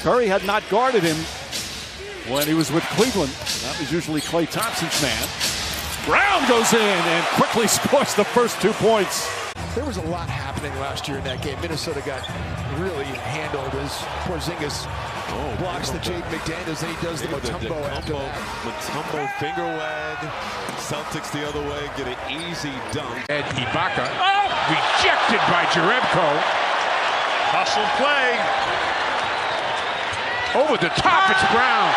Curry had not guarded him when he was with Cleveland. That was usually Klay Thompson's man. Brown goes in and quickly scores the first 2 points. There was a lot happening last year in that game. Minnesota got really handled as Porzingis blocks the Jake McDaniels, and he does the Mutombo after that. Mutombo finger wag. Celtics the other way, get an easy dunk. Ed Ibaka, rejected by Jerebko. Hustle play. Over the top, it's Brown.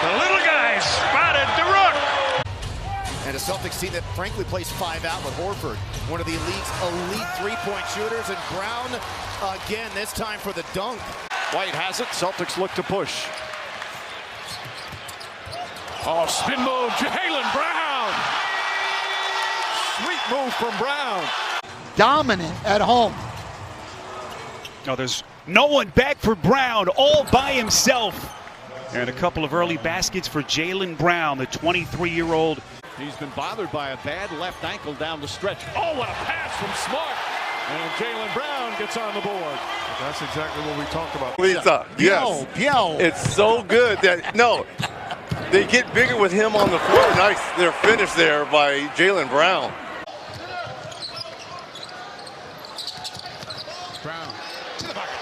The little guy spotted the rook. And a Celtics team that frankly plays 5 out with Horford, one of the league's elite three-point shooters, and Brown again, this time for the dunk. White has it. Celtics look to push. Oh, spin move, JAYLEN Brown. Sweet move from Brown. Dominant at home. No, there's no one back for Brown, all by himself. And a couple of early baskets for JAYLEN Brown, the 23-year-old. He's been bothered by a bad left ankle down the stretch. Oh, what a pass from Smart. And JAYLEN Brown gets on the board. That's exactly what we talked about. Lisa, yes. It's so good that, no, they get bigger with him on the floor. Nice, they're finished there by JAYLEN Brown. Brown to the bucket.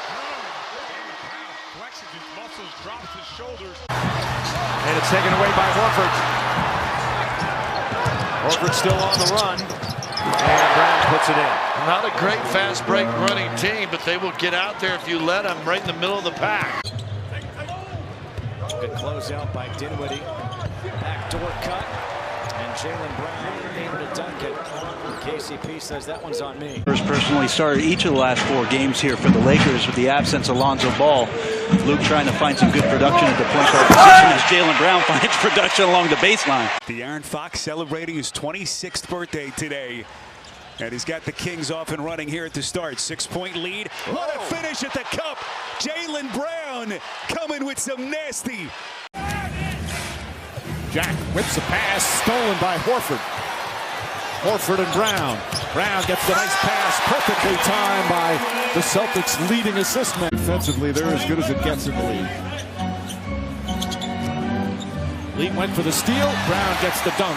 Flexes his muscles, drops his shoulders. And it's taken away by Horford. Horford still on the run. And Brown puts it in. Not a great fast break running team, but they will get out there if you let them, right in the middle of the pack. Good closeout by Dinwiddie. Backdoor cut. And JAYLEN Brown able to dunk it. KCP says that one's on me. Personally started each of the last 4 games here for the Lakers with the absence of Lonzo Ball. Luke trying to find some good production at the point guard position as JAYLEN Brown finds production along the baseline. The Aaron Fox celebrating his 26th birthday today. And he's got the Kings off and running here at the start. 6-point lead. What a finish at the cup. JAYLEN Brown coming with some nasty. Jack whips a pass, stolen by Horford. Horford and Brown. Brown gets the nice pass, perfectly timed by the Celtics' leading assist man. Defensively, they're as good as it gets in the league. Lee went for the steal. Brown gets the dunk.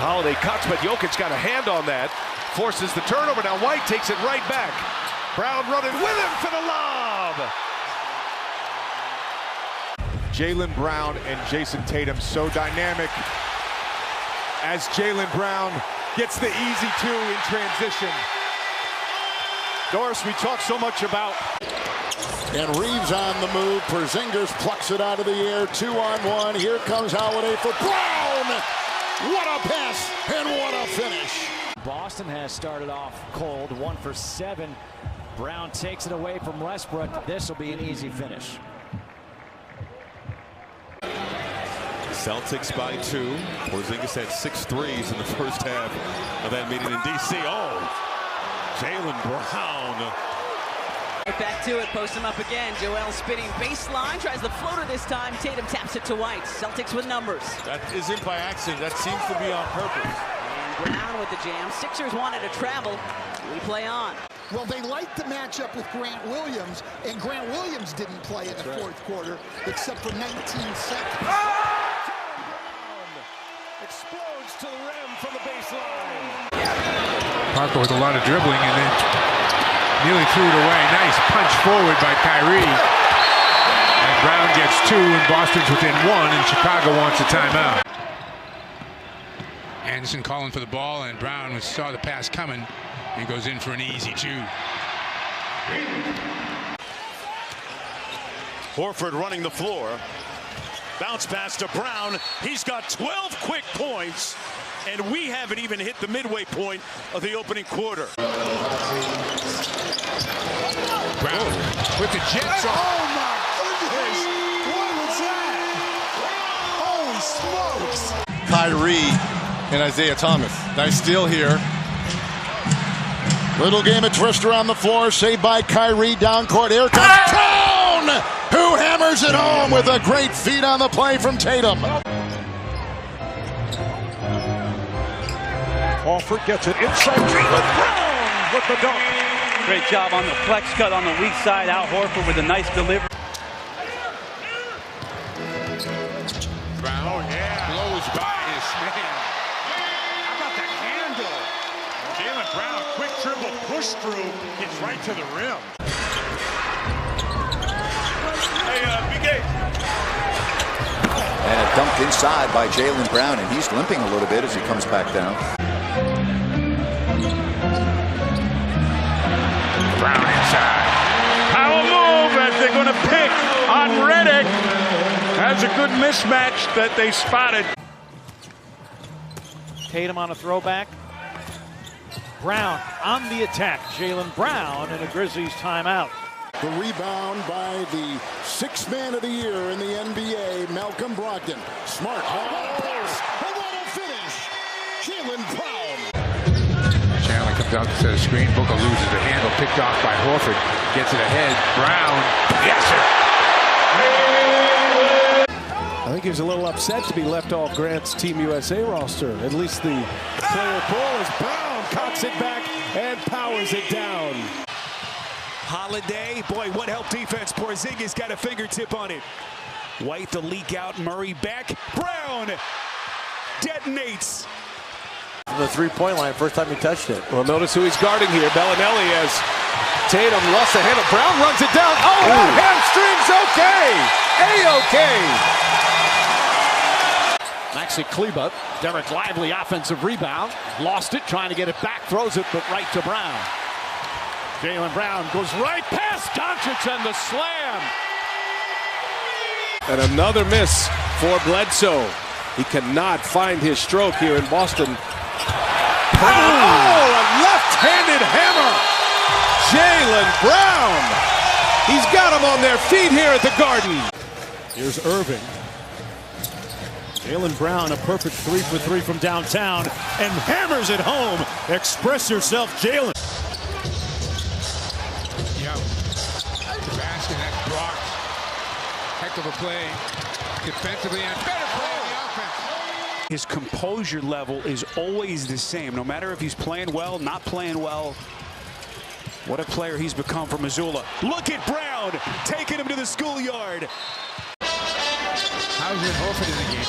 Holiday cuts, but Jokic got a hand on that. Forces the turnover. Now White takes it right back. Brown running with him for the lob. Jaylen Brown and Jason Tatum so dynamic as Jaylen Brown gets the easy 2 in transition. Doris, we talk so much about. And Reeves on the move. Porzingis plucks it out of the air. 2-on-1. Here comes Holiday for Brown. What a pass and what a finish. Boston has started off cold, 1 for 7. Brown takes it away from Westbrook. This will be an easy finish. Celtics by 2. Porzingis had 6 threes in the first half of that meeting in D.C. Oh, JAYLEN Brown. Back to it, post him up again. Joel spinning baseline, tries the floater this time. Tatum taps it to White. Celtics with numbers. That isn't by accident. That seems to be on purpose. And Brown with the jam. Sixers wanted to travel. We play on. Well, they liked the matchup with Grant Williams, and Grant Williams didn't play in the fourth quarter except for 19 seconds. Explodes to the rim from the baseline. Parker with a lot of dribbling and then nearly threw it away. Nice punch forward by Kyrie. And Brown gets 2 and Boston's within 1 and Chicago wants a timeout. Anderson calling for the ball and Brown saw the pass coming and goes in for an easy 2. Horford running the floor. Bounce pass to Brown. He's got 12 quick points, and we haven't even hit the midway point of the opening quarter. Brown with the jets on. Oh my goodness! What was that? Holy smokes! Kyrie and Isaiah Thomas. Nice steal here. Little game of twister on the floor, saved by Kyrie. Down court, here comes Brown, who hammers it home with a great feed on the play from Tatum. Horford gets it inside. Brown with the dunk. Great job on the flex cut on the weak side. Al Horford with a nice delivery. Brown, blows by his man. How about the handle? Jaylen Brown, quick dribble, push through, gets right to the rim. And a dumped inside by Jaylen Brown, and he's limping a little bit as he comes back down. Brown inside. Power move as they're going to pick on Redick. That's a good mismatch that they spotted. Tatum on a throwback. Brown on the attack. Jaylen Brown and a Grizzlies timeout. The rebound by the sixth man of the year in the NBA, Malcolm Brogdon. Smart. What a finish. Jaylen Brown. Chandler comes out to the screen. Booker loses the handle. Picked off by Horford. Gets it ahead. Brown. Yes, sir. I think he was a little upset to be left off Grant's Team USA roster. At least the player pull is Brown. Cocks it back and powers it down. Holiday, boy, what help defense. Porzingis got a fingertip on it. White the leak out, Murray back. Brown detonates. From the three-point line, first time he touched it. Well, notice who he's guarding here. Bellinelli as Tatum lost the handle. Brown runs it down. Oh, that hamstring's okay. A-okay. Maxi Kleba, Derek Lively offensive rebound. Lost it, trying to get it back. Throws it, but right to Brown. Jaylen Brown goes right past Doncic and the slam. And another miss for Bledsoe. He cannot find his stroke here in Boston. Oh, a left-handed hammer. Jaylen Brown. He's got them on their feet here at the Garden. Here's Irving. Jaylen Brown, a perfect 3 for 3 from downtown, and hammers it home. Express yourself, Jaylen. Heck of a play defensively and better play on the offense. His composure level is always the same, no matter if he's playing well, not playing well. What a player he's become for Missoula. Look at Brown taking him to the schoolyard. How's your Horford in the game?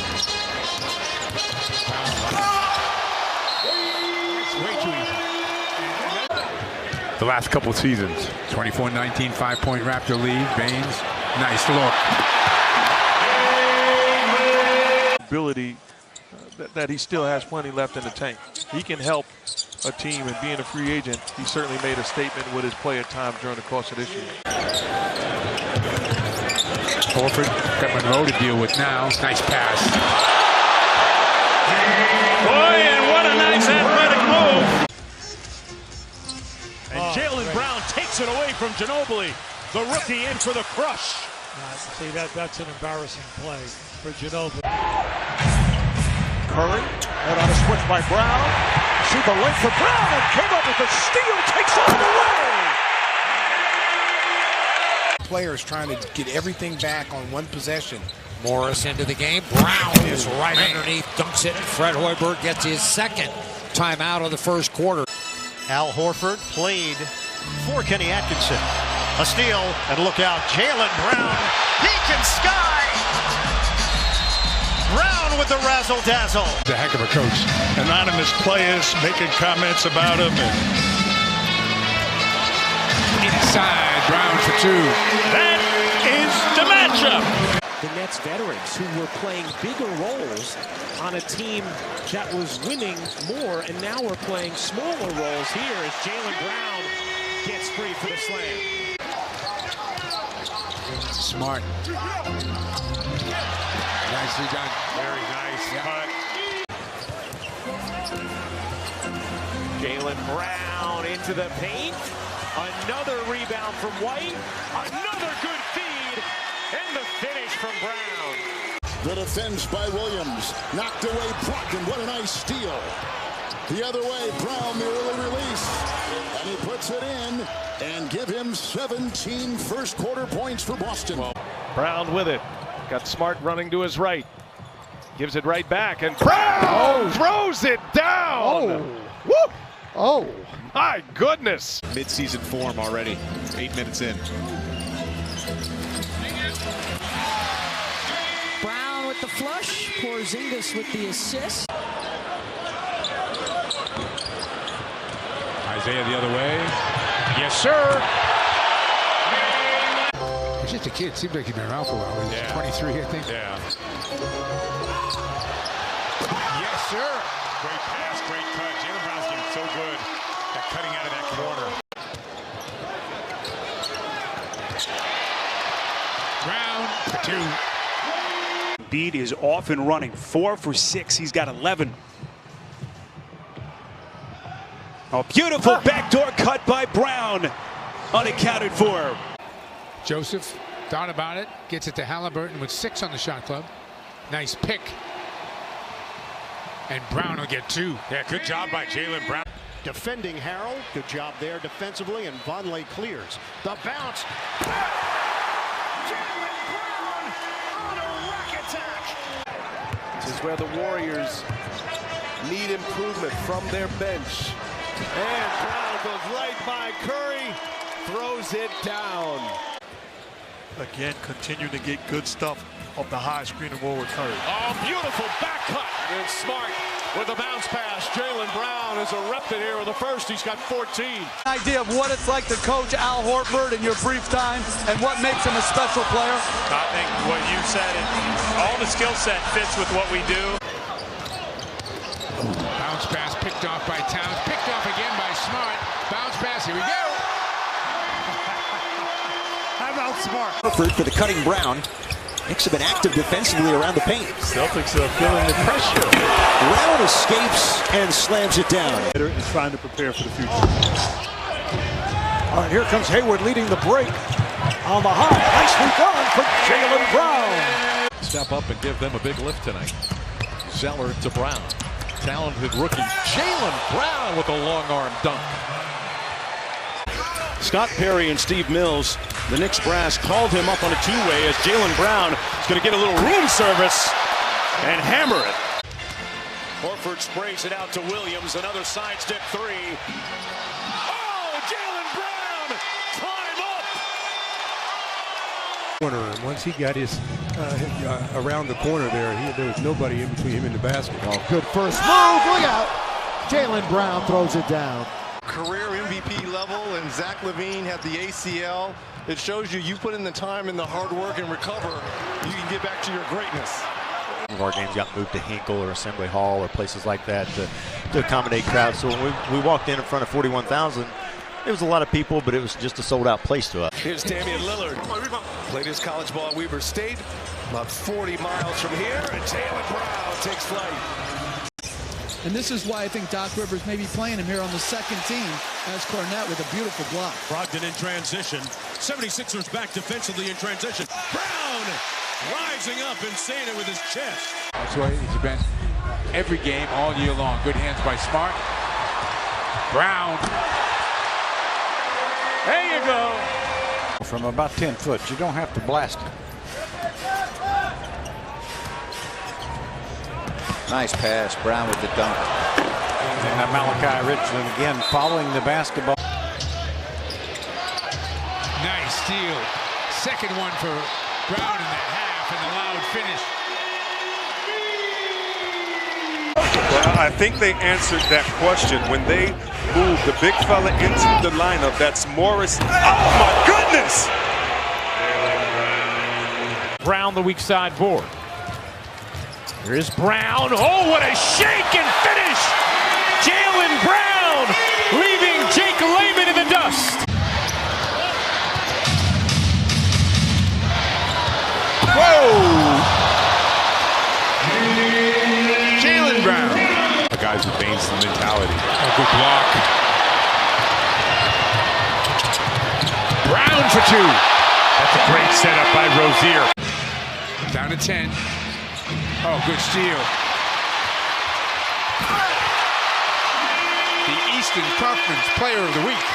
It's way too easy. The last couple seasons, 24-19, 5-point Raptor lead. Baines, nice look. Ability that he still has plenty left in the tank. He can help a team, and being a free agent, he certainly made a statement with his play at times during the course of this year. Horford got Monroe to deal with now. Nice pass. Boy, and what a nice athletic move. And Jaylen Brown takes it away from Ginobili. The rookie in for the crush. See, that's an embarrassing play for Ginobili. Curry, and on a switch by Brown. See the length for Brown, and came up with a steal, takes it away. Players trying to get everything back on one possession. Morris into the game. Brown is right underneath, dunks it. Fred Hoiberg gets his second timeout of the first quarter. Al Horford played for Kenny Atkinson. A steal, and look out, Jaylen Brown. He can sky. Brown with the razzle-dazzle. The heck of a coach. Anonymous players making comments about him. Inside, Brown for 2. That is the matchup. The Nets veterans who were playing bigger roles on a team that was winning more, and now we're playing smaller roles here as Jaylen Brown gets free for the slam. Smart. Nicely done. Very nice cut. Jaylen Brown into the paint. Another rebound from White. Another good feed. And the finish from Brown. The defense by Williams. Knocked away Brogdon. What a nice steal. The other way, Brown, the early release. And he puts it in and give him 17 first quarter points for Boston. Brown with it. Got Smart running to his right. Gives it right back, and Brown throws it down. Whoop! Oh, my goodness. Mid-season form already, 8 minutes in. Brown with the flush, Porzingis with the assist. Isaiah the other way. Yes, sir. He's just a kid. Seems like he's been around for a while. He's 23, I think. Yeah. Yes, sir. Great pass, great cut. Jaylen Brown's getting so good at cutting out of that corner. Brown for 2. Embiid is off and running. 4 for 6. He's got 11. A beautiful backdoor cut by Brown. Unaccounted for. Joseph thought about it. Gets it to Halliburton with 6 on the shot club. Nice pick. And Brown will get 2. Yeah, good job by Jaylen Brown. Defending Harrell. Good job there defensively, and Vonleh clears. The bounce. Jaylen Brown on a rack attack. This is where the Warriors need improvement from their bench. And Brown goes right by Curry, throws it down. Again, continue to get good stuff off the high screen and roll with Curry. Oh, beautiful back cut. And Smart with a bounce pass. Jaylen Brown is erupted here with the first. He's got 14. Idea of what it's like to coach Al Horford in your brief time and what makes him a special player? I think what you said, all the skill set fits with what we do. Bounce pass picked off by Towns. Picked off again by Smart. Bounce pass. Here we go. How about Smart? Horford for the cutting Brown. Knicks have been active defensively around the paint. Celtics are feeling the pressure. Brown escapes and slams it down. And trying to prepare for the future. All right, here comes Hayward leading the break on the hop. Nicely done for Jaylen Brown. Step up and give them a big lift tonight. Zeller to Brown. Talented rookie Jaylen Brown with a long arm dunk. Scott Perry and Steve Mills, the Knicks brass, called him up on a two-way as Jaylen Brown is going to get a little room service and hammer it. Horford sprays it out to Williams, another sidestep three. Oh, Jaylen Brown, time up! Corner, and once he got his around the corner there was nobody in between him and the basket. Oh, good first move, look out! Jaylen Brown throws it down. Career MVP level, and Zach LaVine had the ACL. It shows you put in the time and the hard work and recover, you can get back to your greatness. Some of our games got moved to Hinkle or Assembly Hall or places like that to accommodate crowds. So when we walked in front of 41,000, it was a lot of people, but it was just a sold-out place to us. Here's Damian Lillard. Played his college ball at Weber State, about 40 miles from here, and Jaylen Brown takes flight. And this is why I think Doc Rivers may be playing him here on the second team as Cornette with a beautiful block. Brogdon in transition. 76ers back defensively in transition. Brown rising up and saying it with his chest. That's why he's been every game all year long. Good hands by Smart. Brown. There you go. From about 10 foot, you don't have to blast it. Nice pass, Brown with the dunk. And Malachi Richardson again following the basketball. Nice steal. Second one for Brown in the half and the loud finish. Well, I think they answered that question when they moved the big fella into the lineup. That's Morris. Oh my goodness! Brown the weak side board. Here's Brown. Oh, what a shake and finish! Jaylen Brown leaving Jake Layman in the dust. Whoa! Jaylen Brown. The guys with Baines' mentality. A good block. Brown for 2. That's a great setup by Rozier. Down to 10. Oh, good steal. The Eastern Conference Player of the Week.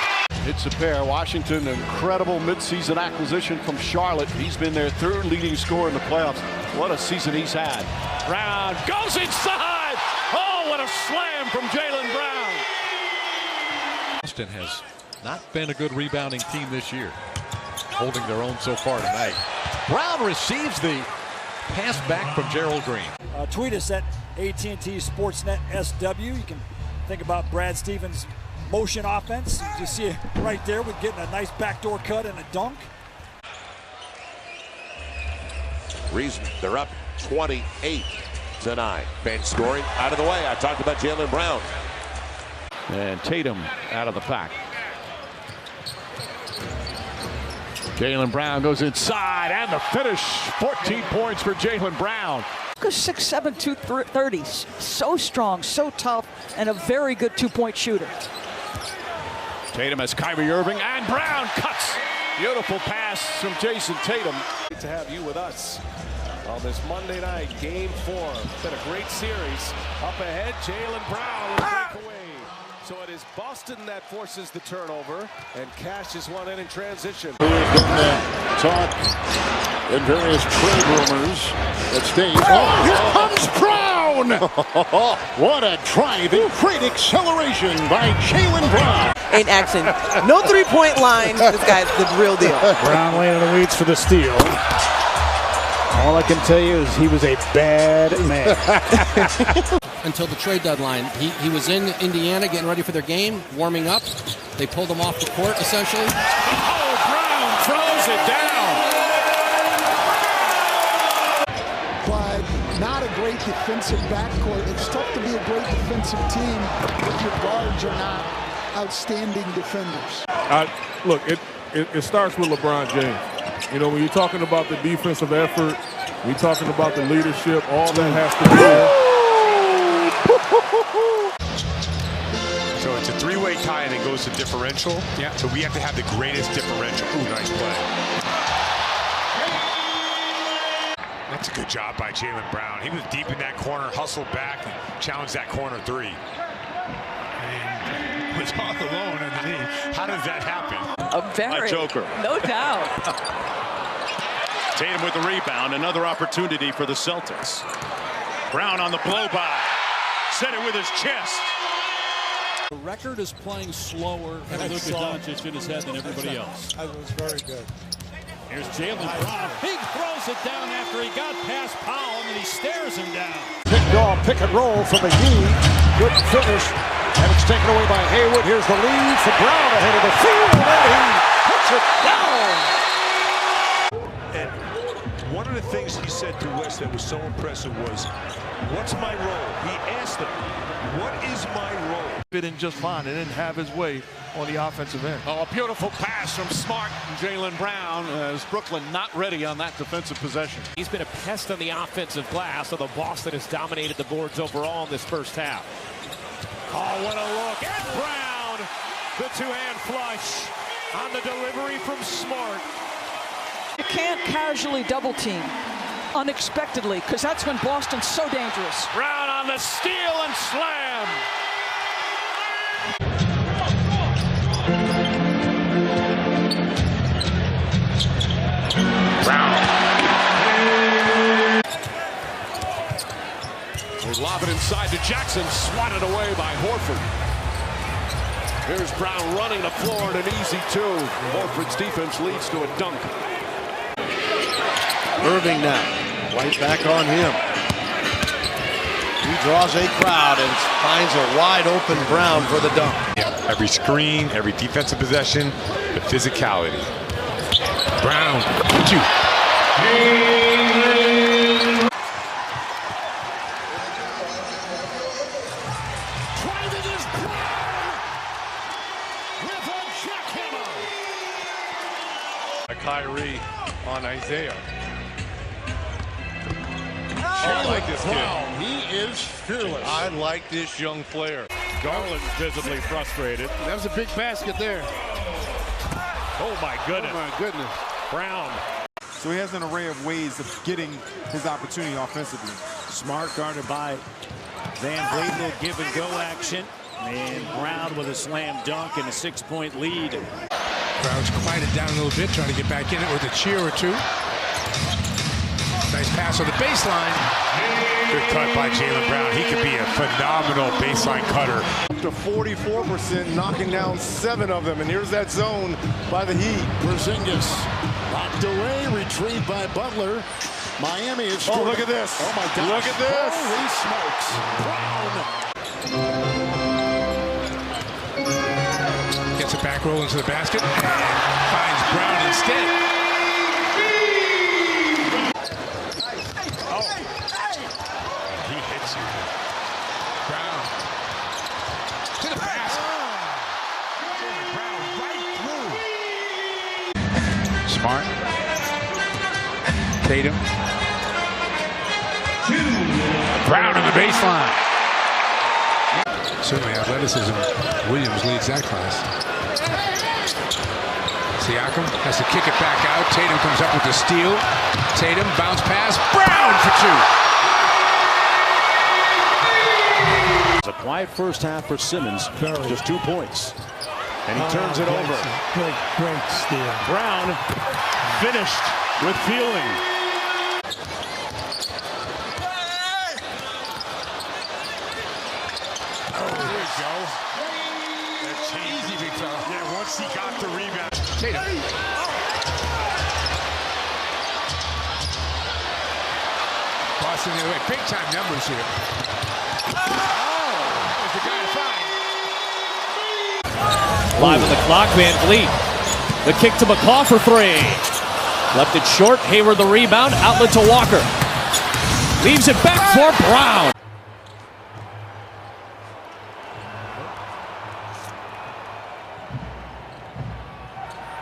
It's a pair. Washington, incredible midseason acquisition from Charlotte. He's been their third leading scorer in the playoffs. What a season he's had. Brown goes inside. Oh, what a slam from Jaylen Brown. Boston has not been a good rebounding team this year, holding their own so far tonight. Brown receives the pass back from Gerald Green. Tweet us at AT&T Sportsnet SW. You can think about Brad Stevens' motion offense. You see it right there with getting a nice backdoor cut and a dunk. Reason they're up 28 to 9. Bench scoring out of the way. I talked about JAYLEN Brown. And Tatum out of the pack. JAYLEN Brown goes inside, and the finish. 14 points for JAYLEN Brown. 6'7", 230. So strong, so tough, and a very good two-point shooter. Tatum has Kyrie Irving, and Brown cuts. Beautiful pass from Jason Tatum. Great to have you with us on this Monday night, Game 4. It's been a great series. Up ahead, JAYLEN Brown with a breakaway. So it is Boston that forces the turnover, and cashes one in transition. Who has been taught in various trade rumors that states, here comes Brown! What a drive and great acceleration by JAYLEN Brown. In action. No three-point line. This guy's the real deal. Brown laying in the weeds for the steal. All I can tell you is he was a bad man. Until the trade deadline, he was in Indiana getting ready for their game, warming up. They pulled him off the court, essentially. Oh, Brown throws it down. But not a great defensive backcourt. It's tough to be a great defensive team if your guards are not outstanding defenders. Look, it starts with LeBron James. You know, when you're talking about the defensive effort, we're talking about the leadership, all that has to be there. So it's a three-way tie and it goes to differential. Yeah. So we have to have the greatest differential. Ooh, nice play. That's a good job by JAYLEN Brown. He was deep in that corner, hustled back, and challenged that corner three. And was all alone underneath. How does that happen? A joker. No doubt. Tatum with the rebound. Another opportunity for the Celtics. Brown on the blow-by. Set it with his chest. The record is playing slower for Luka Doncic in his head than everybody else. That was very good. Here's JAYLEN Brown. He throws it down after he got past Powell, and he stares him down. Pick and roll from McGee. Good finish. And it's taken away by Hayward. Here's the lead for Brown ahead of the field. And he puts it down. And one of the things he said to West that was so impressive was, what's my role? He asked him, what is my role? Fit in just fine and didn't have his way on the offensive end. Oh, a beautiful pass from Smart and JAYLEN Brown as Brooklyn not ready on that defensive possession. He's been a pest on the offensive glass, although Boston has dominated the boards overall in this first half. Oh, what a look. And Brown, the two-hand flush on the delivery from Smart. You can't casually double team unexpectedly, because that's when Boston's so dangerous. Brown on the steal and slam. Brown. They lob it inside to Jackson, swatted away by Horford. Here's Brown running the floor and an easy two. Horford's defense leads to a dunk. Irving now, right back on him. He draws a crowd and finds a wide open Brown for the dunk. Yeah, every screen, every defensive possession, the physicality. Brown, two. Driving is Brown with a jackhammer. Kyrie on Isaiah. I like this kid. He is fearless. I like this young player. Garland's visibly frustrated. That was a big basket there. Oh my goodness. Oh my goodness. Brown. So he has an array of ways of getting his opportunity offensively. Smart guarded by Van Vliet, little give and go action. And Brown with a slam dunk and a 6-point lead. Brown's quieted down a little bit, trying to get back in it with a cheer or two. Nice pass on the baseline. Good cut by Jaylen Brown. He could be a phenomenal baseline cutter. To 44%, knocking down 7 of them. And here's that zone by the Heat. Porzingis knocked away, retrieved by Butler. Miami is Oh, look at this. Oh, my gosh. Look at this. Holy smokes. Brown. Gets a back roll into the basket and finds Brown instead. He hits you. Brown to the basket. Brown right through. Smart. Tatum. Brown on the baseline. Certainly athleticism. Williams leads that class. Siakam has to kick it back out. Tatum comes up with the steal. Tatum, bounce pass. Brown for 2. It's a quiet first half for Simmons. Just 2 points. And he turns it over. Great steal. Brown finished with fielding. Easy, big fella. Yeah, once he got the rebound. Tatum. Boston the other way. Big time numbers here. There's the guy to find. Live on the clock, Van Vliet. The kick to McCaw for 3. Left it short. Hayward the rebound. Outlet to Walker. Leaves it back for Brown.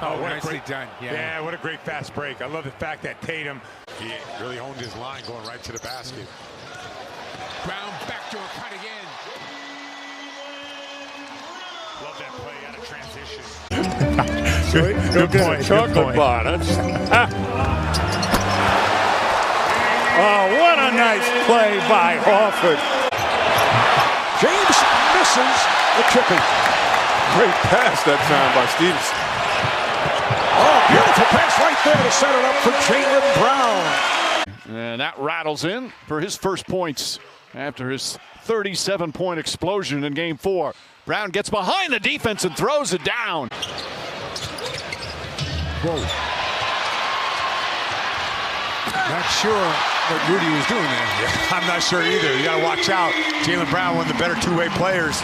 Oh, nicely done. Yeah, what a great fast break. I love the fact that Tatum, he really owned his line going right to the basket. Brown backdoor cut again. Love that play out of transition. Good point. Chocolate bar. Oh, what a nice play by Horford. James misses the tripping. Great pass that time by Stevens. Oh, beautiful pass right there to set it up for JAYLEN Brown. And that rattles in for his first points after his 37-point explosion in Game 4. Brown gets behind the defense and throws it down. Whoa. Not sure what Rudy was doing there. Yeah, I'm not sure either. You got to watch out. Jaylen Brown, one of the better two-way players.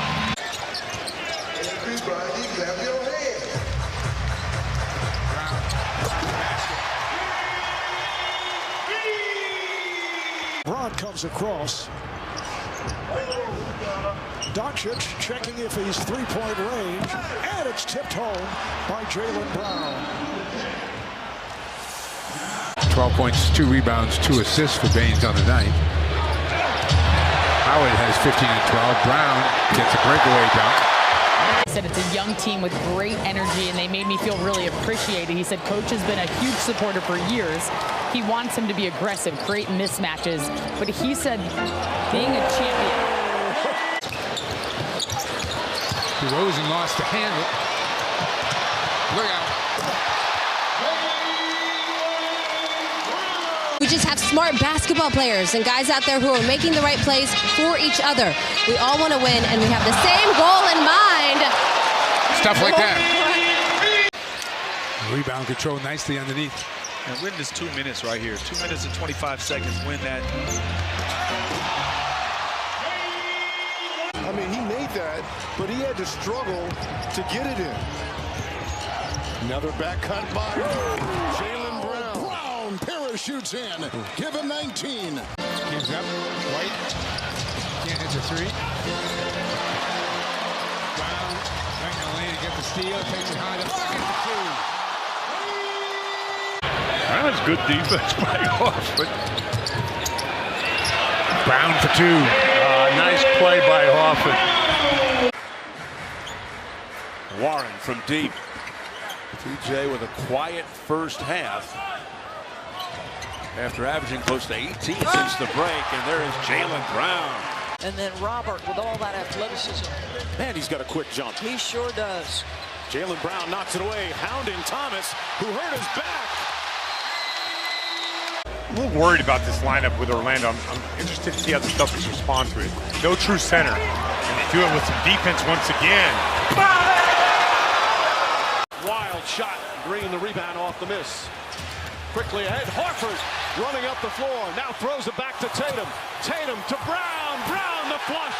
Brown comes across. Doncic checking if he's three-point range, and it's tipped home by Jaylen Brown. 12 points, 2 rebounds, 2 assists for Baines on the night. Howard has 15 and 12. Brown gets a breakaway dunk. He said it's a young team with great energy, and they made me feel really appreciated. He said coach has been a huge supporter for years. He wants him to be aggressive, create mismatches. But he said being a champion. DeRozan lost the handle. Look out. We just have smart basketball players and guys out there who are making the right plays for each other. We all want to win, and we have the same goal in mind. Stuff like that. Rebound control nicely underneath. And win this 2 minutes right here. 2 minutes and 25 seconds. Win that. I mean, he made that, but he had to struggle to get it in. Another back cut by JAYLEN Brown. Brown parachutes in. Give him 19. Gives up. White. Can't hit the 3. Brown. Right in the lane to get the steal. Takes it high to pocket for 2. That's good defense by Horford. Brown for 2. Nice play by Horford. Warren from deep. TJ with a quiet first half after averaging close to 18 since the break, and there is JAYLEN Brown. And then Robert with all that athleticism. Man, he's got a quick jump. He sure does. JAYLEN Brown knocks it away, hounding Thomas, who hurt his back. I'm a little worried about this lineup with Orlando. I'm interested to see how the Celtics respond to it. No true center. And they do it with some defense once again. Wild shot, bringing the rebound off the miss. Quickly ahead, Horford running up the floor. Now throws it back to Tatum. Tatum to Brown. Brown the flush.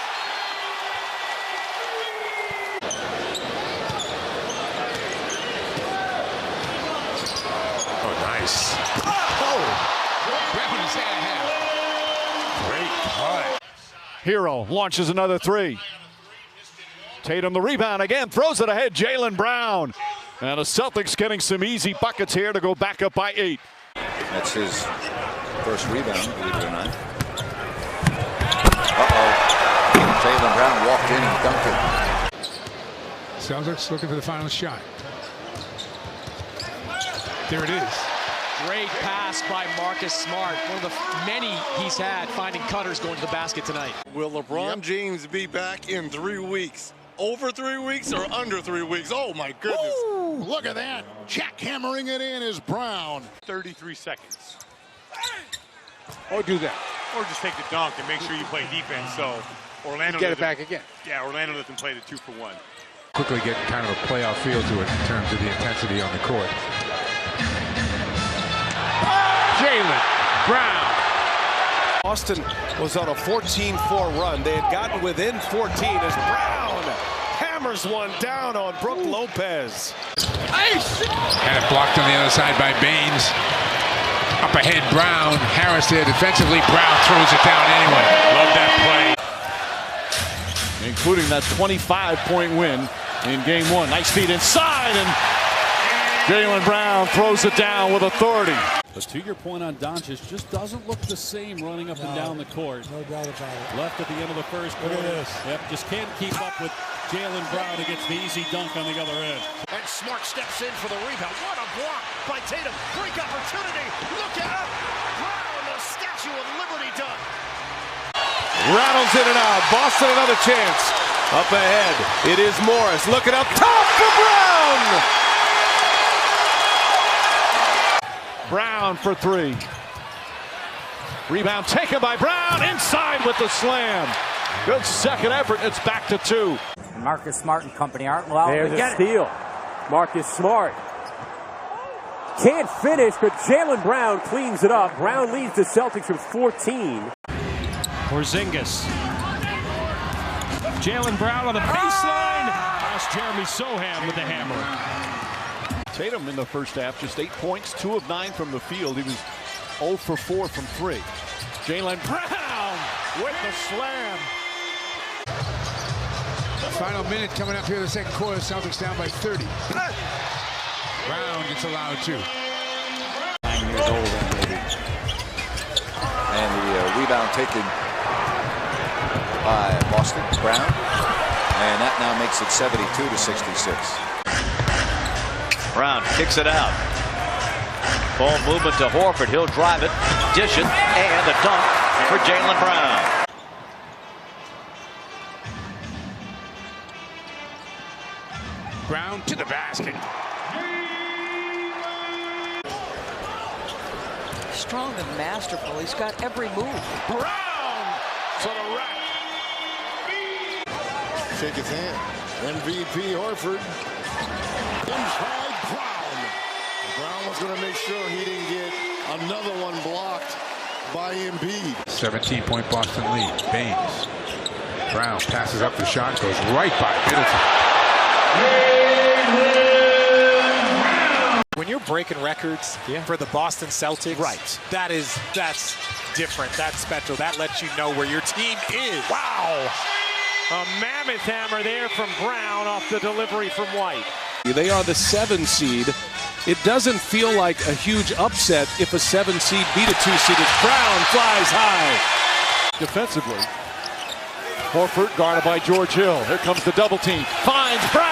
Oh, nice. Great cut. Hero launches another three. Tatum the rebound again, throws it ahead, JAYLEN Brown. And the Celtics getting some easy buckets here to go back up by 8. That's his first rebound, believe it or not. JAYLEN Brown walked in and dunked it. Celtics looking for the final shot. There it is. Great pass by Marcus Smart. One of the many he's had finding cutters going to the basket tonight. Will LeBron James be back in 3 weeks? Over 3 weeks or under 3 weeks? Oh my goodness. Ooh, look at that. Jackhammering it in is Brown. 33 seconds. Or do that. Or just take the dunk and make sure you play defense. So Orlando get it back again. Yeah, Orlando doesn't play the 2-for-1. Quickly getting kind of a playoff feel to it in terms of the intensity on the court. JAYLEN Brown. Boston was on a 14-4 run. They had gotten within 14 as Brown hammers one down on Brook Lopez. And it blocked on the other side by Baines. Up ahead, Brown. Harris there defensively. Brown throws it down anyway. Love that play. Including that 25-point win in game 1. Nice feed inside, and JAYLEN Brown throws it down with authority. But to your point on Doncic, just doesn't look the same running up and down the court. No doubt about it. Left at the end of the first quarter. Look at this. Yep, just can't keep up with JAYLEN Brown who gets the easy dunk on the other end. And Smart steps in for the rebound. What a block by Tatum. Great opportunity. Look out. Brown, the Statue of Liberty dunk. Rattles in and out. Boston another chance. Up ahead, it is Morris. Looking up top for Brown. Brown for 3. Rebound taken by Brown. Inside with the slam. Good second effort. It's back to 2. Marcus Smart and company aren't well. There's a steal. Marcus Smart. Can't finish, but JAYLEN Brown cleans it up. Brown leads the Celtics with 14. Porzingis. JAYLEN Brown on the baseline. That's Jeremy Sohan with the hammer. Tatum in the first half, just 8 points, 2 of 9 from the field. He was 0 for 4 from 3. JAYLEN Brown with the slam. Final minute coming up here in the second quarter. Celtics down by 30. Brown gets allowed 2. 9 years old already. And the rebound taken by Boston, Brown. And that now makes it 72-66. Brown kicks it out. Ball movement to Horford. He'll drive it, dish it, and a dunk for JAYLEN Brown. Brown to the basket. Strong and masterful. He's got every move. Brown to the rack. Shake his hand. MVP Horford. Inside Brown. Brown was going to make sure he didn't get another one blocked by Embiid. 17-point Boston lead. Baines. Brown passes up the shot, goes right by Middleton. When you're breaking records for the Boston Celtics, that's different. That's special. That lets you know where your team is. Wow. A mammoth hammer there from Brown off the delivery from White. They are the 7 seed. It doesn't feel like a huge upset if a 7 seed beat a 2 seed. Brown flies high. Defensively, Horford guarded by George Hill. Here comes the double team. Finds Brown.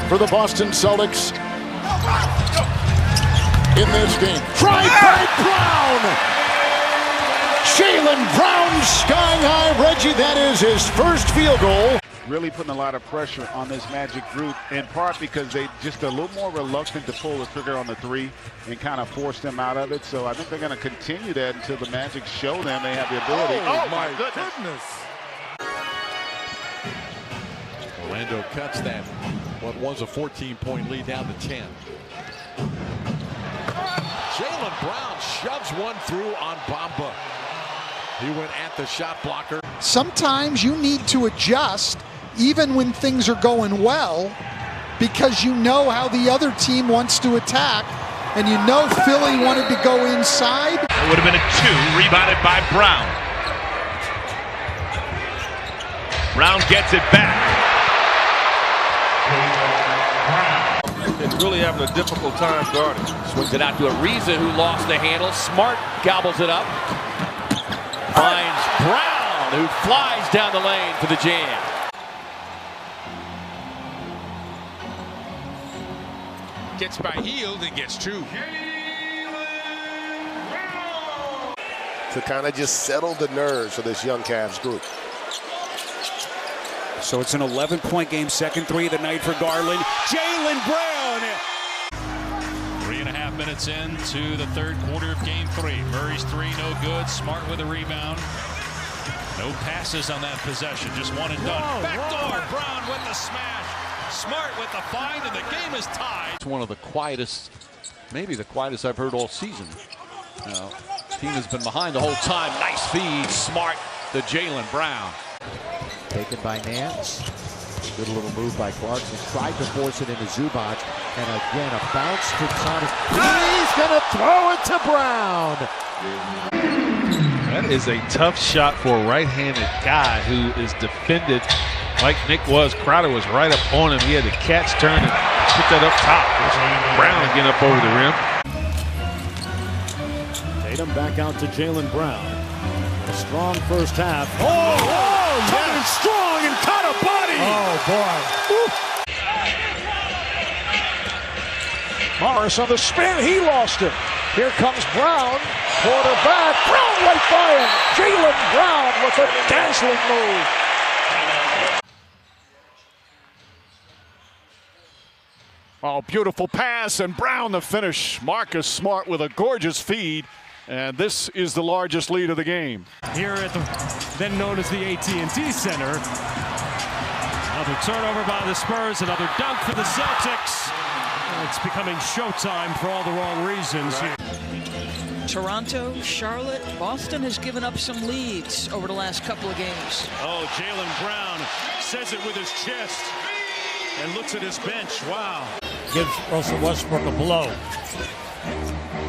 For the Boston Celtics in this game. Tried by Brown. JAYLEN Brown sky high. Reggie, that is his first field goal. really putting a lot of pressure on this Magic group, in part because they just a little more reluctant to pull the trigger on the three and kind of force them out of it. So I think they're going to continue that until the Magic show them they have the ability. Oh my goodness. Orlando cuts that, what was a 14-point lead, down to 10. Jaylen Brown shoves one through on Bamba. He went at the shot blocker. Sometimes you need to adjust even when things are going well, because you know how the other team wants to attack, and you know Philly wanted to go inside. It would have been a 2, rebounded by Brown. Brown gets it back. It's really having a difficult time guarding. Swings it out to Ariza, who lost the handle. Smart gobbles it up. Finds Brown, who flies down the lane for the jam. Gets by Hield and gets 2. To kind of just settle the nerves of this young Cavs group. So it's an 11-point game, second three of the night for Garland. Jaylen Brown. 3.5 minutes into the third quarter of game 3. Murray's 3, no good. Smart with a rebound. No passes on that possession, just one and done. Backdoor, Brown with the smash. Smart with the find, and the game is tied. It's one of the quietest, maybe the quietest I've heard all season. Team has been behind the whole time. Nice feed, Smart to Jaylen Brown. Taken by Nance. Good little move by Clarkson. Tried to force it into Zubac. And again, a bounce to Thomas. He's going to throw it to Brown. That is a tough shot for a right-handed guy who is defended like Nick was. Crowder was right up on him. He had the catch turn and put that up top. Brown again up over the rim. Tatum back out to Jaylen Brown. A strong first half. Coming strong and caught a body. Oh, boy. Morris on the spin. He lost it. Here comes Brown. Quarterback. Brown right by him. Jaylen Brown with a dazzling move. Oh, beautiful pass, and Brown the finish. Marcus Smart with a gorgeous feed. And this is the largest lead of the game. Here at the then known as the AT&T Center. Another turnover by the Spurs, another dunk for the Celtics. It's becoming showtime for all the wrong reasons here. Toronto, Charlotte, Boston has given up some leads over the last couple of games. Oh, Jaylen Brown says it with his chest and looks at his bench. Wow. Gives Russell Westbrook a blow.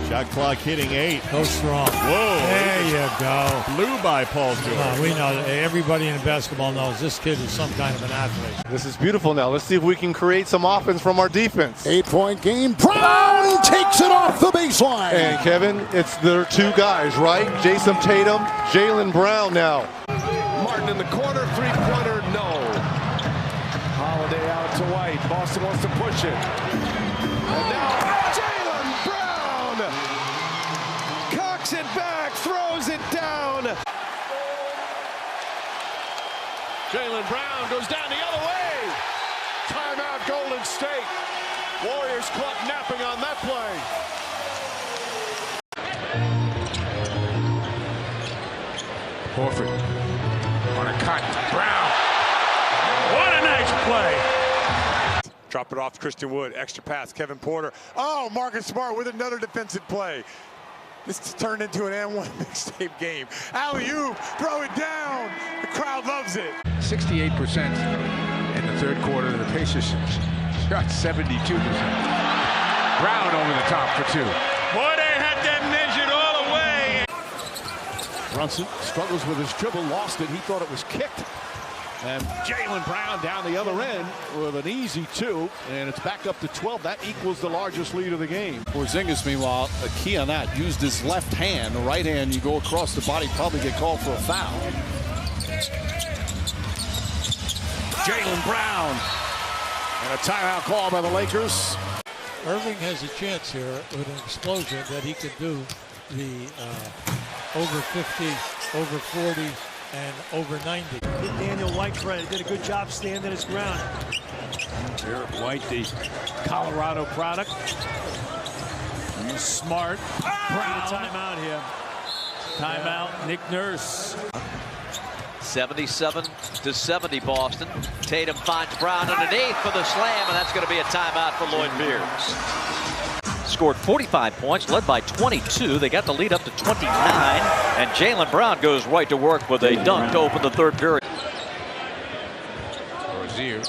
Shot clock hitting 8. Go strong. Whoa. There you go. Blew by Paul George. We know, everybody in basketball knows this kid is some kind of an athlete. This is beautiful now. Let's see if we can create some offense from our defense. 8-point game. Brown takes it off the baseline. And Kevin, it's their 2 guys, right? Jason Tatum, Jaylen Brown now. Martin in the corner, three-pointer, no. Holiday out to White. Boston wants to push it. And now Jaylen Brown cocks it back, throws it down. Jaylen Brown goes down the other way. Timeout Golden State. Warriors caught napping on that play. Horford on a cut. Brown. What a nice play. Drop it off to Christian Wood. Extra pass. Kevin Porter. Oh, Marcus Smart with another defensive play. This turned into an N1 mixtape game. Alley-oop. Throw it down. The crowd loves it. 68% in the third quarter. The Pacers shot 72%. Brown over the top for 2. Boy, they had that measured all the way. Brunson struggles with his dribble, lost it. He thought it was kicked. And Jaylen Brown down the other end with an easy 2, and it's back up to 12. That equals the largest lead of the game. Porzingis, meanwhile, a key on that, used his left hand. The right hand, you go across the body, probably get called for a foul. Jaylen Brown, and a timeout call by the Lakers. Irving has a chance here with an explosion that he could do the over 50, over 40, and over 90. Daniel Whitefred did a good job standing his ground. Derek White, the Colorado product. Smart. Brown. Timeout here. Timeout. Nick Nurse. 77-70 Boston. Tatum finds Brown underneath for the slam, and that's going to be a timeout for Lloyd Pierce. Scored 45 points, led by 22. They got the lead up to 29, and Jaylen Brown goes right to work with a dunk to open the third period. Rozier.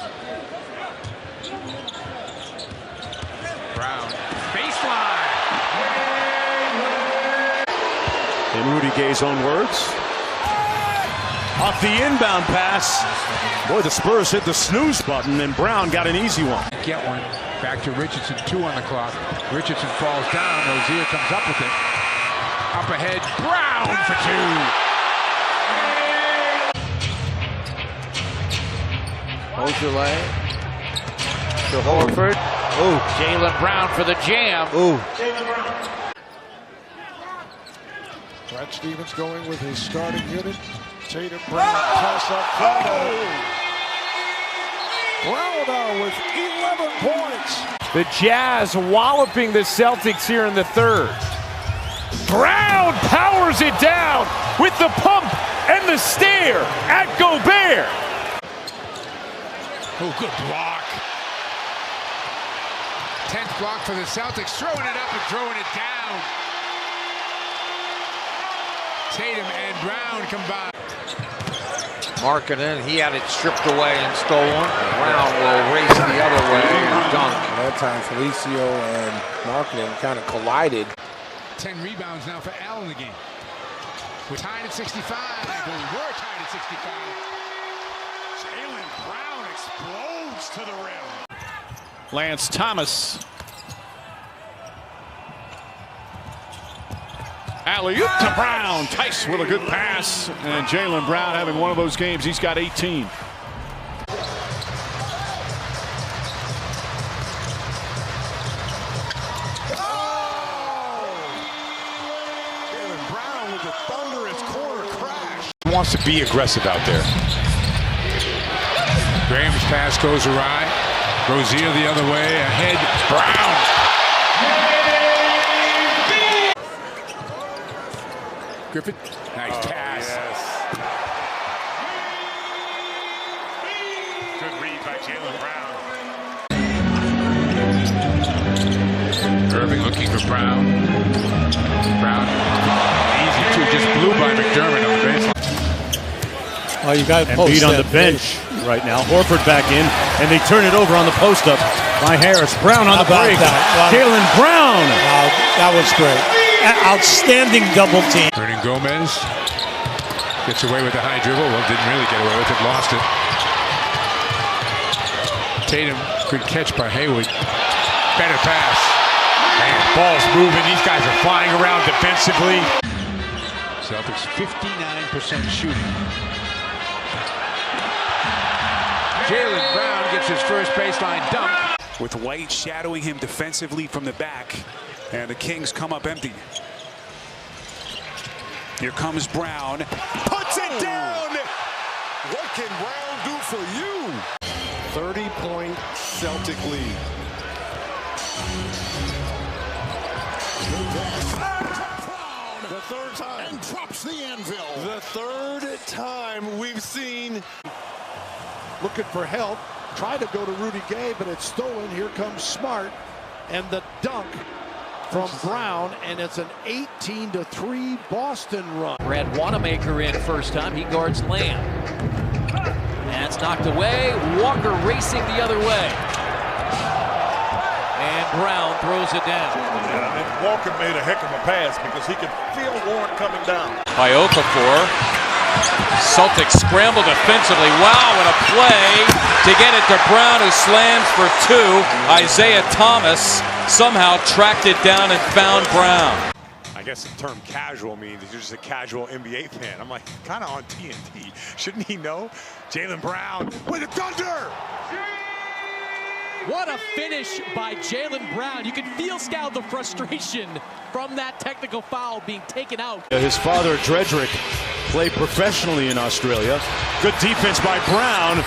Brown. Baseline. In Rudy Gay's own words. Off the inbound pass. Boy, the Spurs hit the snooze button, and Brown got an easy one. Get one. Back to Richardson, 2 on the clock. Richardson falls down. Rozier comes up with it. Up ahead. Brown for 2. Ojeleye to Horford. Ooh. Jaylen Brown for the jam. Ooh. Brad Stevens going with his starting unit. Tatum, Brown, toss up. Brown with 11 points. The Jazz walloping the Celtics here in the third. Brown powers it down with the pump and the stare at Gobert. Oh, good block. 10th block for the Celtics, throwing it up and throwing it down. Tatum and Brown combined. Markkanen, he had it stripped away and stolen. Brown will race the other way and dunk. That time Felicio and Markkanen kind of collided. 10 rebounds now for Allen in the game. We're tied at 65. We were tied at 65. Jaylen Brown explodes to the rim. Lance Thomas. Alley-oop to Brown. Tice with a good pass. And Jaylen Brown having one of those games. He's got 18. Jaylen Brown with a thunderous corner crash. Wants to be aggressive out there. Graham's pass goes awry. Rozier the other way. Ahead. Brown. Griffith. Nice pass. Yes. Good read by Jaylen Brown. Irving looking for Brown. Brown. Easy too. Just blew by McDermott on the baseline. Oh, you got Embiid on the bench right now. Horford back in, and they turn it over on the post up by Harris. Brown on the break. Jaylen Brown. Wow, that was great. Outstanding double team. Hernan Gomez gets away with the high dribble. Well, didn't really get away with it. Lost it. Tatum, good catch by Hayward. Better pass. Man, ball's moving. These guys are flying around defensively. Celtics 59% shooting. Jaylen Brown gets his first baseline dunk. With White shadowing him defensively from the back. And the Kings come up empty. Here comes Brown. Puts it down! What can Brown do for you? 30-point Celtic lead. The third time. And drops the anvil. The third time we've seen. Looking for help. Tried to go to Rudy Gay, but it's stolen. Here comes Smart. And the dunk from Brown, and it's an 18-3 Boston run. Brad Wanamaker in first time. He guards Lamb. That's knocked away. Walker racing the other way. And Brown throws it down. And Walker made a heck of a pass because he could feel Warren coming down. By Okafor. Celtics scramble defensively. Wow, what a play to get it to Brown, who slams for 2. Isaiah Thomas somehow tracked it down and found Brown. I guess the term casual means you're just a casual NBA fan. I'm like, kind of on TNT. Shouldn't he know? Jaylen Brown with a thunder. What a finish by Jaylen Brown. You can feel, Scout, the frustration from that technical foul being taken out. His father, Dredrick, play professionally in Australia. Good defense by Brown.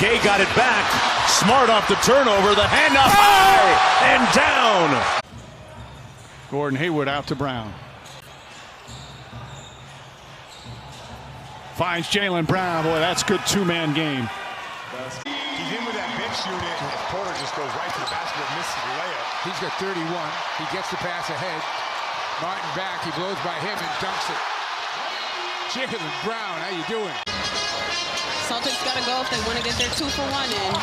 Gay got it back. Smart off the turnover. The handoff high and down. Gordon Hayward out to Brown. Finds Jaylen Brown. Boy, that's good two-man game. He's in with that bench unit. Porter just goes right to the basket and misses the layup. He's got 31. He gets the pass ahead. Martin back. He blows by him and dunks it. Jaylen Brown, how you doing? Celtics got to go if they want to get their 2 for 1 in.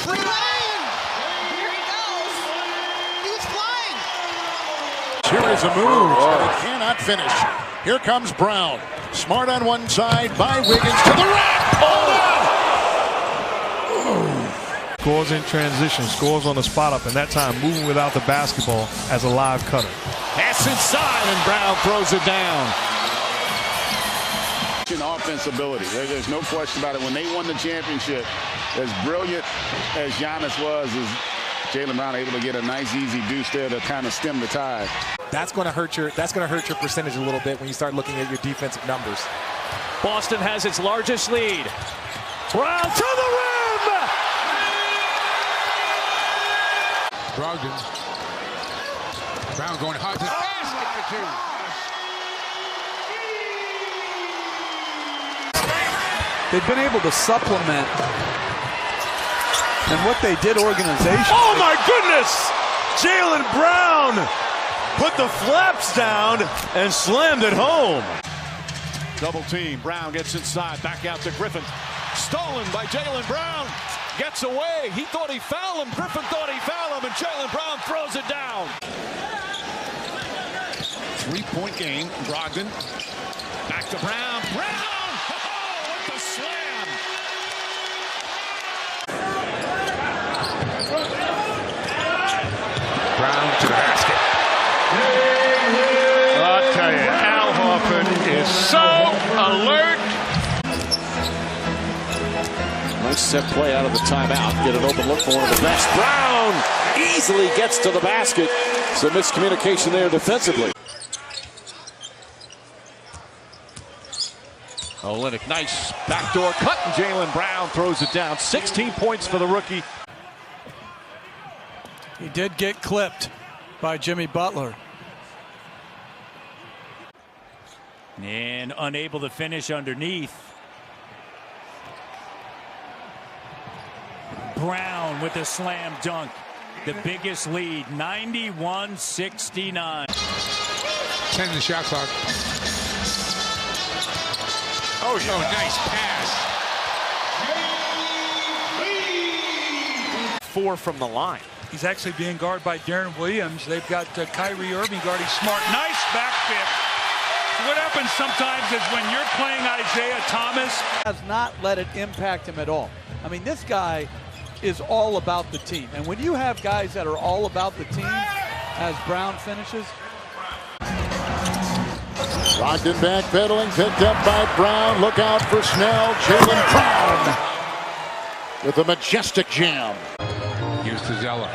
Free lane! Here he goes. He was flying. Here is a move, but it cannot finish. Here comes Brown. Smart on one side by Wiggins to the rack. Pulled out. Scores in transition, scores on the spot up, and that time moving without the basketball as a live cutter. Pass inside, and Brown throws it down. Offense ability. There's no question about it. When they won the championship, as brilliant as Giannis was, is Jaylen Brown able to get a nice, easy deuce there to kind of stem the tide. That's going to hurt your percentage a little bit when you start looking at your defensive numbers. Boston has its largest lead. Brown to the rim! Brogdon. Brown going hard to the basket for 2. They've been able to supplement, and what they did organizationally. Oh my goodness! Jaylen Brown put the flaps down and slammed it home. Double team. Brown gets inside. Back out to Griffin. Stolen by Jaylen Brown. Gets away. He thought he fouled him. Griffin thought he fouled him, and Jaylen Brown throws it down. 3-point game. Brogdon. Back to Brown. Brown! With the slam. Brown to the basket. I'll tell you, Al Horford is so alert. Nice set play out of the timeout. Get an open look for one of the best. Brown easily gets to the basket. Some miscommunication there defensively. Olynyk, nice backdoor cut, and Jaylen Brown throws it down. 16 points for the rookie. He did get clipped by Jimmy Butler. And unable to finish underneath. Brown with the slam dunk. The biggest lead, 91-69. 10 in the shot clock. Oh, nice pass. 4 from the line. He's actually being guarded by Darren Williams. They've got Kyrie Irving guarding Smart. Nice back pick. What happens sometimes is when you're playing Isaiah Thomas. Has not let it impact him at all. I mean, this guy is all about the team. And when you have guys that are all about the team, as Brown finishes. Brogdon backpedaling, picked up by Brown. Look out for Snell. Jaylen Brown with a majestic jam. Here's to Zeller.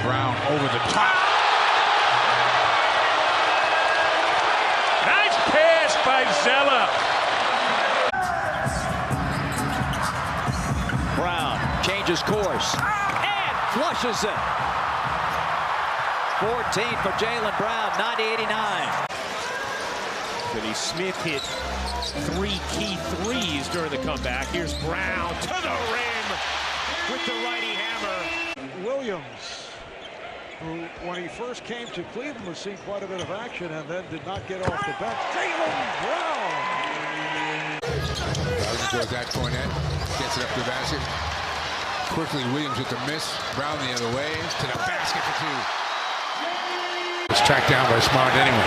Brown over the top. Nice pass by Zeller. Brown changes course and flushes it. 14 for Jaylen Brown, 90-89. Finney Smith hit 3 key threes during the comeback. Here's Brown to the rim with the righty hammer. Williams, who when he first came to Cleveland was seeing quite a bit of action and then did not get off the bench. Jaylen Brown. Goes that cornet, gets it up to the basket. Quickly Williams with the miss. Brown the other way to the basket for 2. It's tracked down by Smart anyway.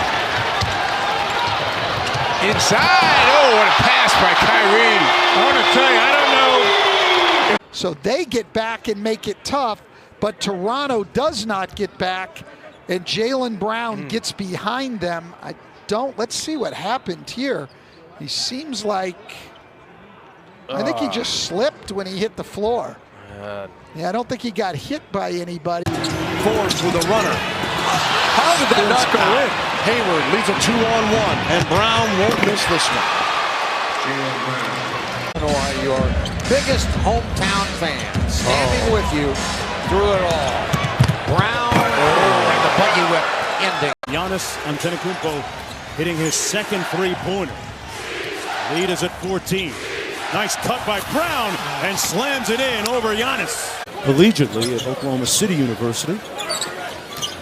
Inside. Oh, what a pass by Kyrie. I want to tell you, I don't know. So they get back and make it tough, but Toronto does not get back, and Jaylen Brown gets behind them. Let's see what happened here. He seems like, I think he just slipped when he hit the floor. Yeah, I don't think he got hit by anybody. Forbes with a runner. How did that not go in? Hayward leads a 2-on-1, and Brown won't miss this one. Your biggest hometown fan standing with you through it all. Brown and the buggy whip ending. Giannis Antetokounmpo hitting his second three-pointer. Lead is at 14. Nice cut by Brown and slams it in over Giannis. Collegiately at Oklahoma City University.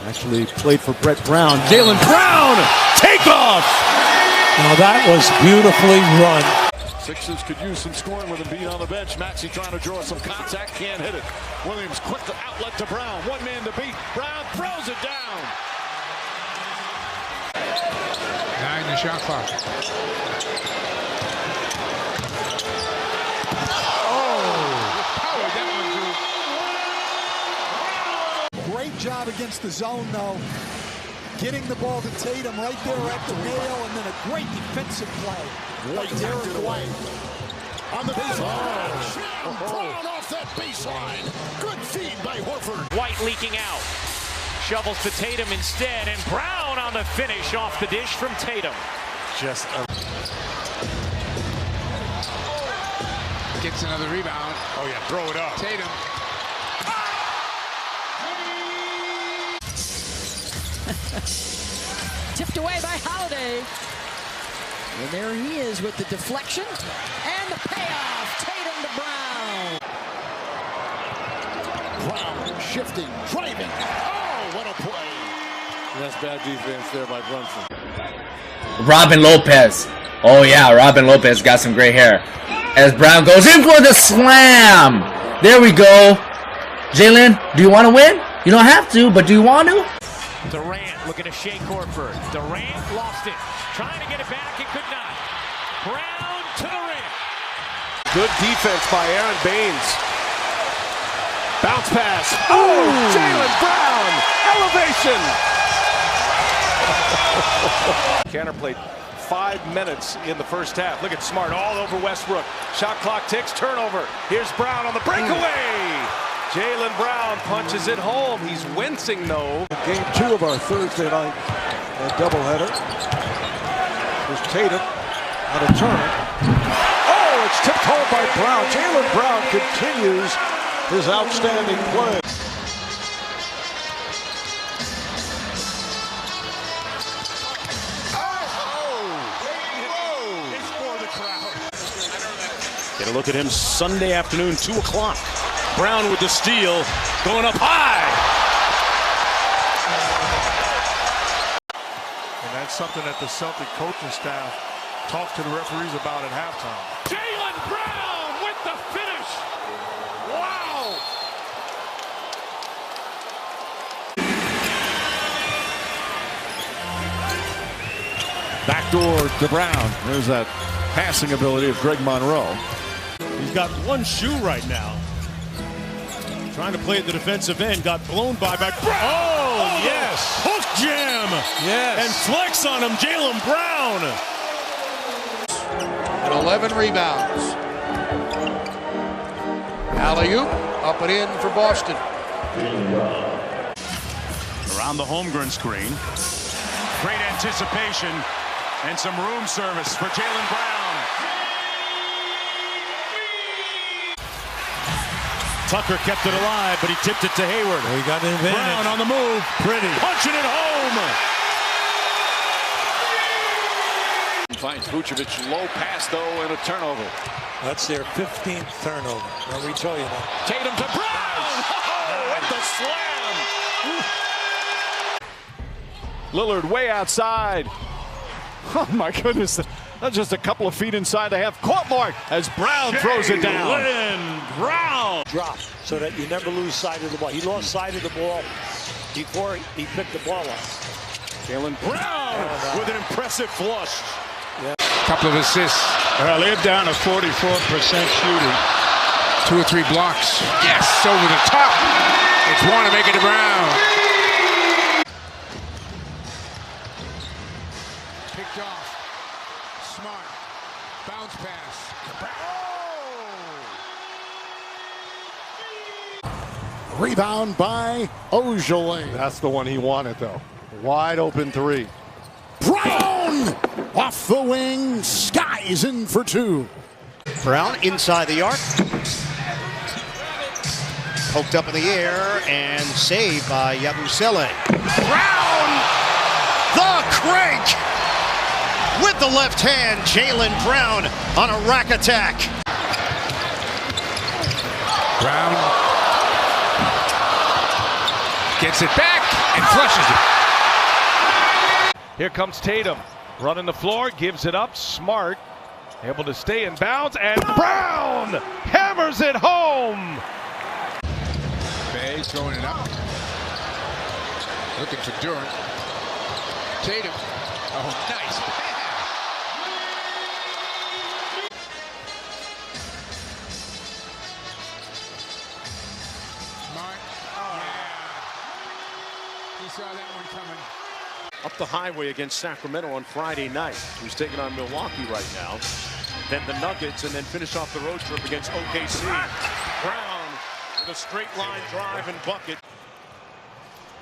Actually played for Brett Brown. Jaylen Brown! Takeoff! Now that was beautifully run. Sixers could use some scoring with Embiid on the bench. Maxey trying to draw some contact, can't hit it. Williams quick outlet to Brown. One man to beat. Brown throws it down. 9 the shot clock. Great job against the zone, though. Getting the ball to Tatum right there at the nail, and then a great defensive play by Derek White. On the baseline. Brown off that baseline. Good feed by Horford. White leaking out. Shovels to Tatum instead, and Brown on the finish off the dish from Tatum. Just gets another rebound. Oh yeah, throw it up. Tatum. Tipped away by Holiday. And there he is with the deflection and the payoff. Tatum to Brown. Brown shifting, driving. Oh, what a play. That's bad defense there by Brunson. Robin Lopez. Oh yeah, Robin Lopez got some gray hair. As Brown goes in for the slam. There we go. Jaylen, do you want to win? You don't have to, but do you want to? Durant looking to shake Horford. Durant lost it. Trying to get it back, it could not. Brown to the rim. Good defense by Aaron Baines. Bounce pass. Oh, Jaylen Brown. Elevation. Canner played 5 minutes in the first half. Look at Smart all over Westbrook. Shot clock ticks, turnover. Here's Brown on the breakaway. Jaylen Brown punches it home. He's wincing though. Game 2 of our Thursday night doubleheader. There's Tatum on a turn. Oh, it's tipped home by Brown. Jaylen Brown continues his outstanding play. Get a look at him Sunday afternoon, 2 o'clock. Brown with the steal, going up high. And that's something that the Celtic coaching staff talked to the referees about at halftime. Jaylen Brown with the finish. Wow. Backdoor to Brown. There's that passing ability of Greg Monroe. He's got one shoe right now. Trying to play at the defensive end, got blown by Brown. Oh, yes. Hook jam. Yes. And flex on him, Jaylen Brown. And 11 rebounds. Alley-oop, up and in for Boston. Around the Holmgren screen. Great anticipation and some room service for Jaylen Brown. Tucker kept it alive, but he tipped it to Hayward. He got an advantage. Brown on the move. Pretty. Punching it home. Finds Vucevic, low pass though, and a turnover. That's their 15th turnover. Now we tell you that. Tatum to Brown. Oh, with the slam. Lillard way outside. Oh my goodness. That's just a couple of feet inside the half court mark as Brown throws it down. JAYLEN Brown. Drop so that you never lose sight of the ball. He lost sight of the ball before he picked the ball up. Jaylen Brown with an impressive flush. Couple of assists. They're down to 44% shooting. 2 or 3 blocks. Yes, over the top. It's one to make it to Brown. Picked off. Smart. Bounce pass. Rebound by JAYLEN. That's the one he wanted, though. Wide open three. Brown off the wing. Skies in for two. Brown inside the arc. Poked up in the air and saved by Yabusele. Brown, the crank with the left hand. JAYLEN Brown on a rack attack. Brown gets it back and flushes it. Here comes Tatum, running the floor, gives it up. Smart, able to stay in bounds, and Brown hammers it home. Bay throwing it up. Looking for Durant. Tatum. Oh, nice. Smart. Oh, yeah. He saw that one coming. Up the highway against Sacramento on Friday night. Who's taking on Milwaukee right now. Then the Nuggets, and then finish off the road trip against OKC. Brown with a straight line drive and bucket.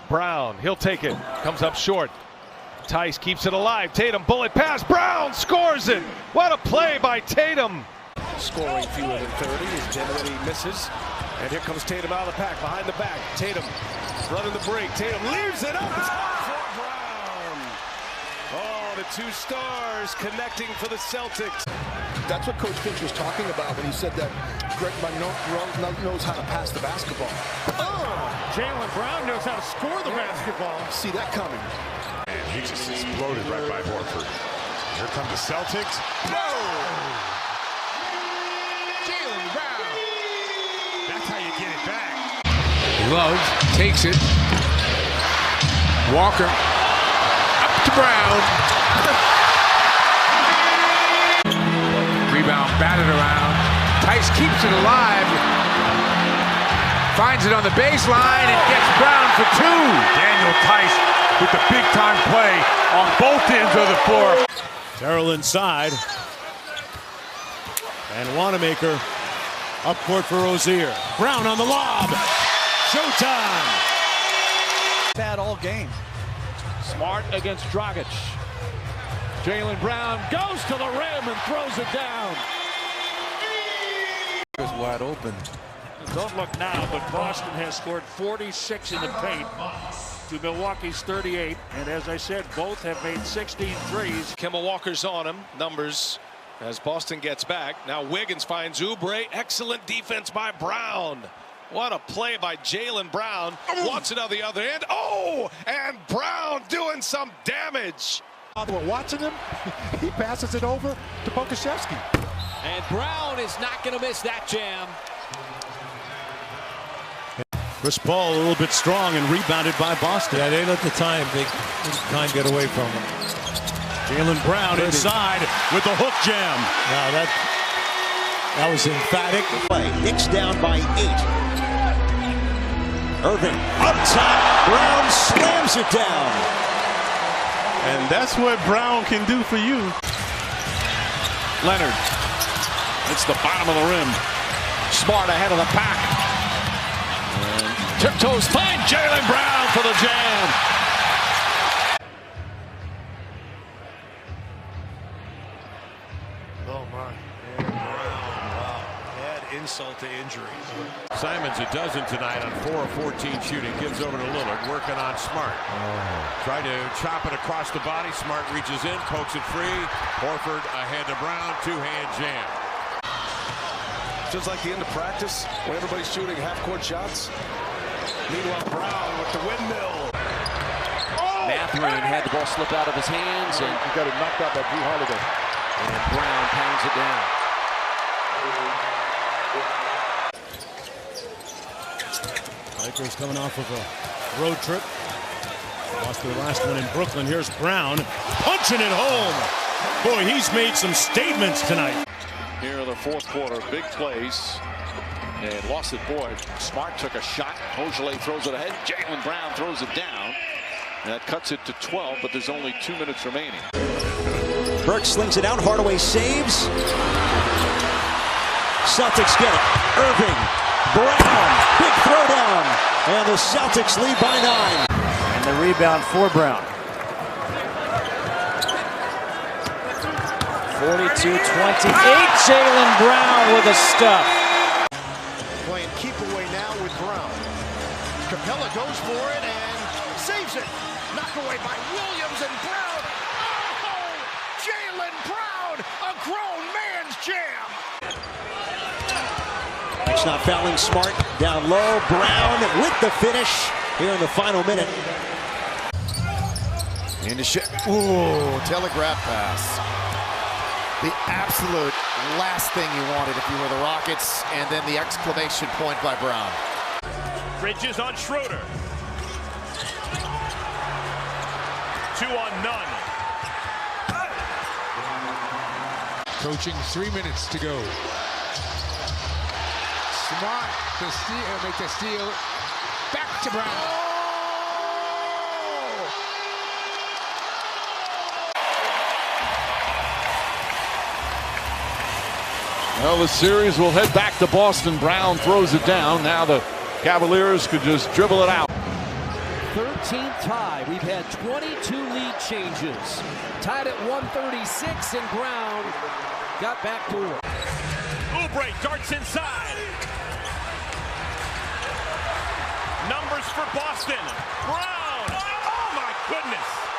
Brown, he'll take it. Comes up short. Tice keeps it alive. Tatum, bullet pass. Brown scores it. What a play by Tatum. Scoring fewer than 30 as Generally misses. And here comes Tatum out of the pack, behind the back. Tatum running the break. Tatum leaves it up. It's for Brown. Oh, the two stars connecting for the Celtics. That's what Coach Finch was talking about when he said that Greg Monroe knows how to pass the basketball. JAYLEN Brown knows how to score the basketball. See that coming. And he just exploded right by Horford. Here come the Celtics. JAYLEN Brown. That's how you get it back. Love takes it. Walker up to Brown. Rebound batted around. Tice keeps it alive. Finds it on the baseline and gets Brown for two. Daniel Tice with the big-time play on both ends of the floor. Terrell inside. And Wanamaker up court for Rozier. Brown on the lob. Showtime. Bad all game. Smart against Dragic. JAYLEN Brown goes to the rim and throws it down. It was wide open. Don't look now, but Boston has scored 46 in the paint to Milwaukee's 38. And as I said, both have made 16 threes. Kemba Walker's on him. Numbers as Boston gets back. Now Wiggins finds Oubre. Excellent defense by Brown. What a play by JAYLEN Brown. Wants it on the other end. Oh, and Brown doing some damage. We're watching him. He passes it over to Pokashevsky. And Brown is not going to miss that jam. Chris Paul a little bit strong and rebounded by Boston. Yeah, they let the time get away from him. JAYLEN Brown inside with the hook jam. Now that was emphatic. Knicks down by 8. Irving up top. Brown slams it down. And that's what Brown can do for you. Leonard. It's the bottom of the rim. Smart ahead of the pack. And tiptoes find JAYLEN Brown for the jam. Oh my. And Brown, wow. Add insult to injury. Simons a dozen tonight on 4 of 14 shooting. Gives over to Lillard, working on Smart. Try to chop it across the body. Smart reaches in, pokes it free. Horford ahead to Brown, two-hand jam. Just like the end of practice when everybody's shooting half-court shots. Meanwhile, Brown with the windmill. Mathurin had the ball slip out of his hands, and He got it knocked out by Drew Holiday. and Brown pounds it down. Lakers coming off of a road trip. Lost their last one in Brooklyn. Here's Brown punching it home. Boy, he's made some statements tonight. Here in the fourth quarter, big plays. And lost it, boy. Smart took a shot. Ojale throws it ahead. JAYLEN Brown throws it down. And that cuts it to 12, but there's only 2 minutes remaining. Burke slings it out. Hardaway saves. Celtics get it. Irving. Brown. Big throwdown. And the Celtics lead by 9. And the rebound for Brown. 42-28. JAYLEN Brown with a stuff. Playing keep away now with Brown. Capella goes for it and saves it. Knocked away by Williams and Brown. Oh! JAYLEN Brown, a grown man's jam. It's not fouling Smart. Down low, Brown with the finish here in the final minute. Into shit. Ooh, telegraph pass. The absolute last thing you wanted if you were the Rockets, and then the exclamation point by Brown. Bridges on Schroeder. 2 on none. Coaching, 3 minutes to go. Smart to steal, make the steal. Back to Brown. Well, the series will head back to Boston. Brown throws it down. Now the Cavaliers could just dribble it out. 13th tie. We've had 22 lead changes. Tied at 136, and Brown got back to it. Oubre darts inside. Numbers for Boston. Brown. Oh my goodness.